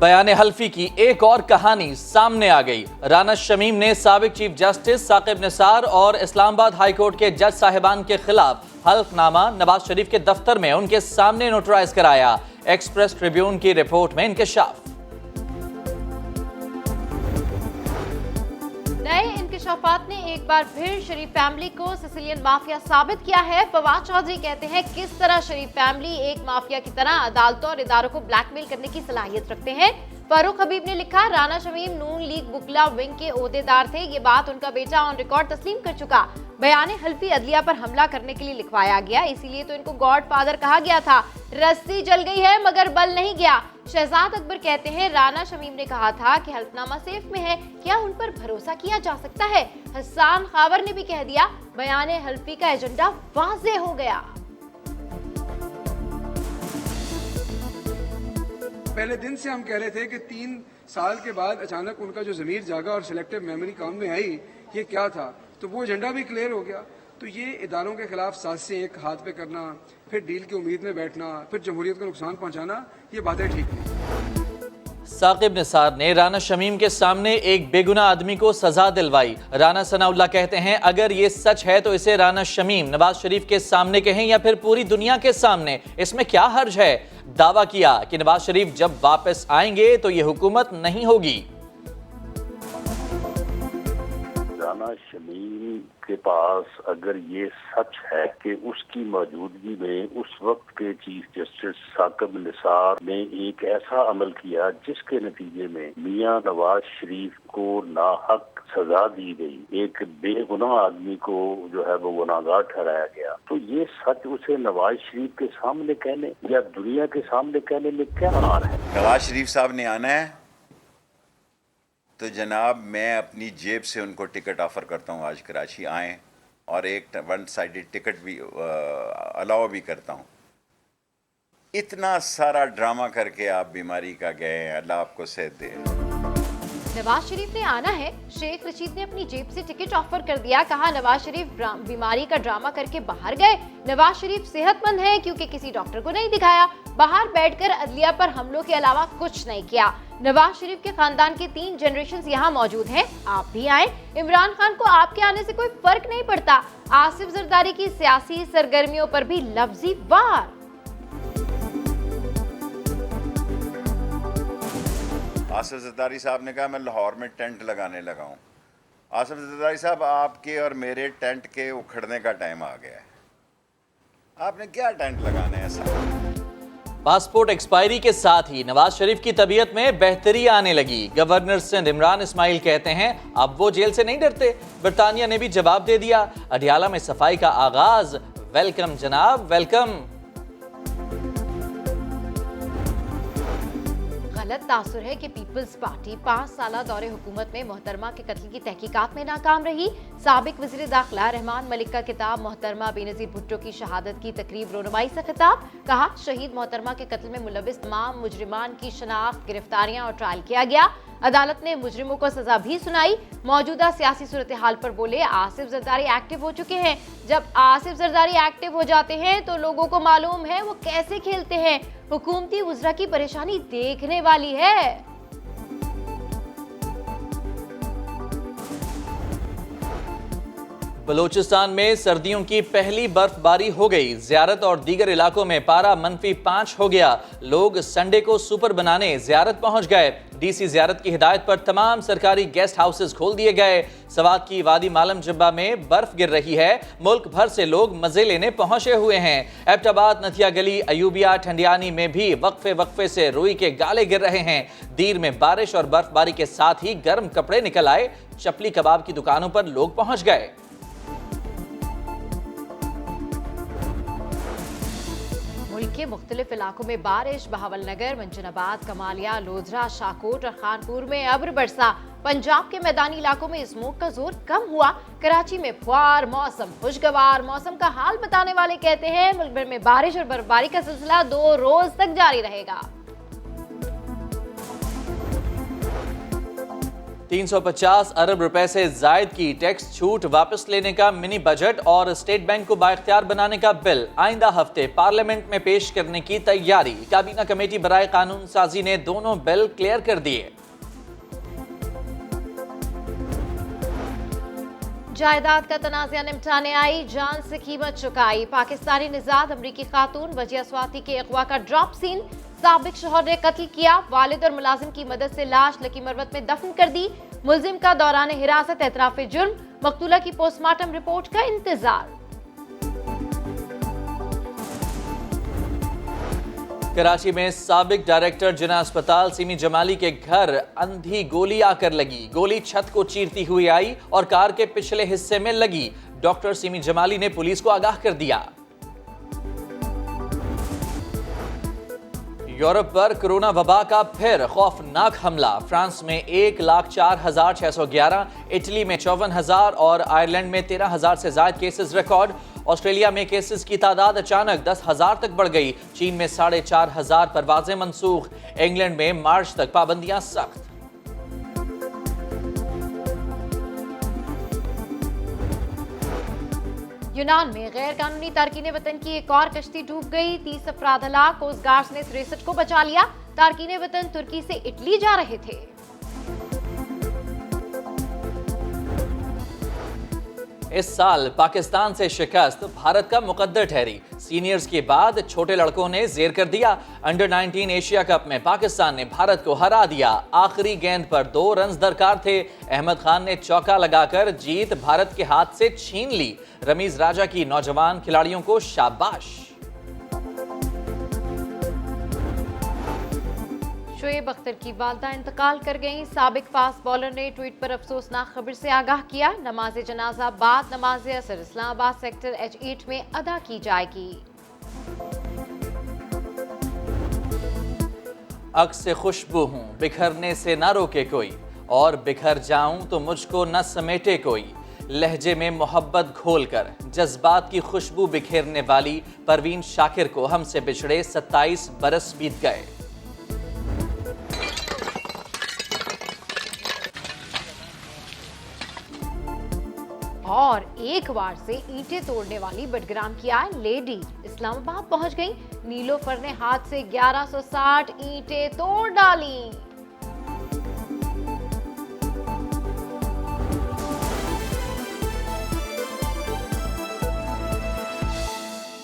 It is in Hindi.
बयान हल्फी की एक और कहानी सामने आ गई। राना शमीम ने साबिक चीफ जस्टिस साकिब निसार और इस्लामाबाद हाई कोर्ट के जज साहिबान के खिलाफ हल्फनामा नवाज शरीफ के दफ्तर में उनके सामने नोटराइज कराया। एक्सप्रेस ट्रिब्यून की रिपोर्ट में इंकशाफ। नए इंकशाफात ने एक बार फिर शरीफ फैमिली को सिसिलियन माफिया साबित किया है। फवाद चौधरी कहते हैं किस तरह शरीफ फैमिली एक माफिया की तरह अदालतों और इदारों को ब्लैकमेल करने की सलाहियत रखते हैं। फारूक हबीब ने लिखा, राना शमीम नून लीग बुकला विंग के ओहदेदार थे। ये बात उनका बेटा ऑन रिकॉर्ड तस्लीम कर चुका। बयान हल्फी अदलिया पर हमला करने के लिए लिखवाया गया, इसीलिए तो इनको गॉड फादर कहा गया था। रस्सी जल गई है मगर बल नहीं गया। शहजाद अकबर कहते हैं राना शमीम ने कहा था कि हल्फनामा सेफ में है, क्या उन पर भरोसा किया जा सकता है? हसन खावर ने भी कह दिया, बयान हल्फी का एजेंडा वाज़ेह हो गया। पहले दिन से हम कह रहे थे कि 3 साल के बाद अचानक उनका जो ज़मीर जागा और सिलेक्टिव मेमोरी काम में आई, ये क्या था? तो वो एजेंडा भी क्लियर हो गया। तो ये इदारों के खिलाफ साजिशें एक हाथ पे करना, फिर डील की उम्मीद में बैठना, फिर जमहूरियत को नुकसान पहुंचाना, ये बातें ठीक नहीं। साकिब निसार ने राना शमीम के सामने एक बेगुनाह आदमी को सजा दिलवाई। राना सनाउल्लाह कहते हैं अगर ये सच है तो इसे राना शमीम नवाज शरीफ के सामने कहें या फिर पूरी दुनिया के सामने, इसमें क्या हर्ज है? दावा किया कि नवाज शरीफ जब वापस आएंगे तो ये हुकूमत नहीं होगी। राना शमीम के पास अगर ये सच है कि उसकी मौजूदगी में उस वक्त के चीफ जस्टिस साकिब निसार ने एक ऐसा अमल किया जिसके नतीजे में मियां नवाज शरीफ को नाहक सजा दी गई, एक बेगुनाह आदमी को जो है वो गुनाहगार ठहराया गया, तो ये सच उसे नवाज शरीफ के सामने कहने या दुनिया के सामने कहने में क्या हार है? नवाज शरीफ साहब ने आना है तो जनाब मैं अपनी जेब से उनको टिकट ऑफ़र करता हूँ, आज कराची आएँ और एक 1 साइडेड टिकट भी अलाउ भी करता हूँ। इतना सारा ड्रामा करके आप बीमारी का गए, अल्लाह आपको सेहत दे। नवाज शरीफ ने आना है, शेख रशीद ने अपनी जेब से टिकट ऑफर कर दिया। कहा नवाज शरीफ बीमारी का ड्रामा करके बाहर गए। नवाज शरीफ सेहतमंद है क्योंकि किसी डॉक्टर को नहीं दिखाया, बाहर बैठकर अदलिया पर हमलों के अलावा कुछ नहीं किया। नवाज शरीफ के खानदान के 3 जनरेशन यहाँ मौजूद हैं, आप भी आए। इमरान खान को आपके आने से कोई फर्क नहीं पड़ता। आसिफ जरदारी की सियासी सरगर्मियों पर भी लफ्जी वार। आसिफ जरदारी साहब ने कहा मैं लाहौर में टेंट लगाने लगा हूँ। आसिफ जरदारी साहब आपके और मेरे टेंट के उखड़ने का टाइम आ गया है, आपने क्या टेंट लगाने हैं ऐसा? पासपोर्ट एक्सपायरी के साथ ही नवाज शरीफ की तबीयत में बेहतरी आने लगी। गवर्नर सिंध इमरान इस्माइल कहते हैं अब वो जेल से नहीं डरते। बरतानिया ने भी जवाब दे दिया। अडियाला में सफाई का आगाज। वेलकम जनाब, वेलकम। गलत तासुर है कि पीपल्स पार्टी 5 साला दौरे हुकूमत में मोहतरमा के कत्ल की तहकीकात में नाकाम रही। साबिक वज़ीर दाखिला रहमान मलिक का किताब मोहतरमा बेनज़ीर भुट्टो की शहादत की तकरीब रोनुमाई से खिताब। कहा शहीद मोहतरमा के कत्ल में मुलविस तमाम मुजरिमान की शनाख्त, गिरफ्तारियां और ट्रायल किया गया। अदालत ने मुजरिमों को सजा भी सुनाई। मौजूदा सियासी सूरत हाल पर बोले आसिफ जरदारी एक्टिव हो चुके हैं। जब आसिफ जरदारी एक्टिव हो जाते हैं तो लोगों को मालूम है वो कैसे खेलते हैं। हुकूमती वज़रा की परेशानी देखने वाली है। बलूचिस्तान में सर्दियों की पहली बर्फबारी हो गई। ज़ियारत और दीगर इलाकों में पारा -5 हो गया। लोग संडे को सुपर बनाने ज़ियारत पहुंच गए। डीसी ज़ियारत की हिदायत पर तमाम सरकारी गेस्ट हाउसेस खोल दिए गए। सवात की वादी मालम जब्बा में बर्फ गिर रही है। मुल्क भर से लोग मजे लेने पहुंचे हुए हैं। एबटाबाद, नथिया गली, अयूबिया, ठंडियानी में भी वक्फे से रुई के गाले गिर रहे हैं। दीर में बारिश और बर्फबारी के साथ ही गर्म कपड़े निकल आए। चपली कबाब की दुकानों पर लोग पहुंच गए। मुल्क के मुख्तलिफ इलाकों में बारिश। बहावल नगर, मंजनाबाद, कमालिया, लोधरा, शाकोट और खानपुर में अब्र बरसा। पंजाब के मैदानी इलाकों में स्मोक का जोर कम हुआ। कराची में फुआर मौसम खुशगवार। मौसम का हाल बताने वाले कहते हैं मुल्क भर में बारिश और बर्फबारी का सिलसिला 2 रोज तक जारी रहेगा। 350 अरब रुपए से जायद की टैक्स छूट वापस लेने का मिनी बजट और स्टेट बैंक को बाइख्तियार बनाने का बिल आइंदा हफ्ते पार्लियामेंट में पेश करने की तैयारी। काबीना कमेटी बराए कानून साजी ने दोनों बिल क्लियर कर दिए। जायदाद का तनाज़ा निपटाने आई, जान से कीमत चुकाई। पाकिस्तानी निजाद अमरीकी खातून वजिया स्वाति के अगवा का ड्रॉप सीन, साबिक शोहर ने कत्ल किया। वालिद और मुलाजिम की मदद से लाश लकी मरवत में दफन कर दी। मुलजिम का दौरान हिरासत एतराफ़े जुर्म, मकतूला की पोस्टमार्टम रिपोर्ट का इंतजार। कराची में साबिक डायरेक्टर जिना अस्पताल सिमी जमाली के घर अंधी गोली आकर लगी। गोली छत को चीरती हुई आई और कार के पिछले हिस्से में लगी। डॉक्टर सिमी जमाली ने पुलिस को आगाह कर दिया। यूरोप पर कोरोना वबा का फिर खौफनाक हमला। फ्रांस में 1,04,611, इटली में 54,000 और आयरलैंड में 13,000 से ज्यादा केसेस रिकॉर्ड। ऑस्ट्रेलिया में केसेस की तादाद अचानक 10,000 तक बढ़ गई। चीन में 4,500 परवाजें मनसूख। इंग्लैंड में मार्च तक पाबंदियां सख्त। यूनान में गैर कानूनी तारकीन वतन की एक और कश्ती डूब गई। 30 अफराद हलाक। कोस्ट गार्ड ने 63 को बचा लिया। तारकीन वतन तुर्की से इटली जा रहे थे। इस साल पाकिस्तान से शिकस्त भारत का मुकद्दर ठहरी। सीनियर्स के बाद छोटे लड़कों ने जेर कर दिया। अंडर 19 एशिया कप में पाकिस्तान ने भारत को हरा दिया। आखिरी गेंद पर 2 रन दरकार थे। अहमद खान ने चौका लगाकर जीत भारत के हाथ से छीन ली। रमीज राजा की नौजवान खिलाड़ियों को शाबाश। शोएब अख्तर की वालदा इंतकाल कर गईं। साबिक फास्ट बॉलर ने ट्वीट पर अफसोसनाक खबर से आगाह किया। नमाज जनाजा बाद नमाज असर इस्लामाबाद सेक्टर H8 में अदा की जाएगी। अक्स से खुशबू हूँ, बिखरने से ना रोके कोई, और बिखर जाऊं तो मुझको न समेटे कोई। लहजे में मोहब्बत घोलकर जज्बात की खुशबू बिखेरने वाली परवीन शाकिर को हमसे बिछड़े 27 बरस बीत गए। और एक बार से ईंटें तोड़ने वाली बडग्राम की आए लेडी इस्लामाबाद पहुंच गई। नीलोफर ने हाथ से 1160 ईंटें तोड़ डाली।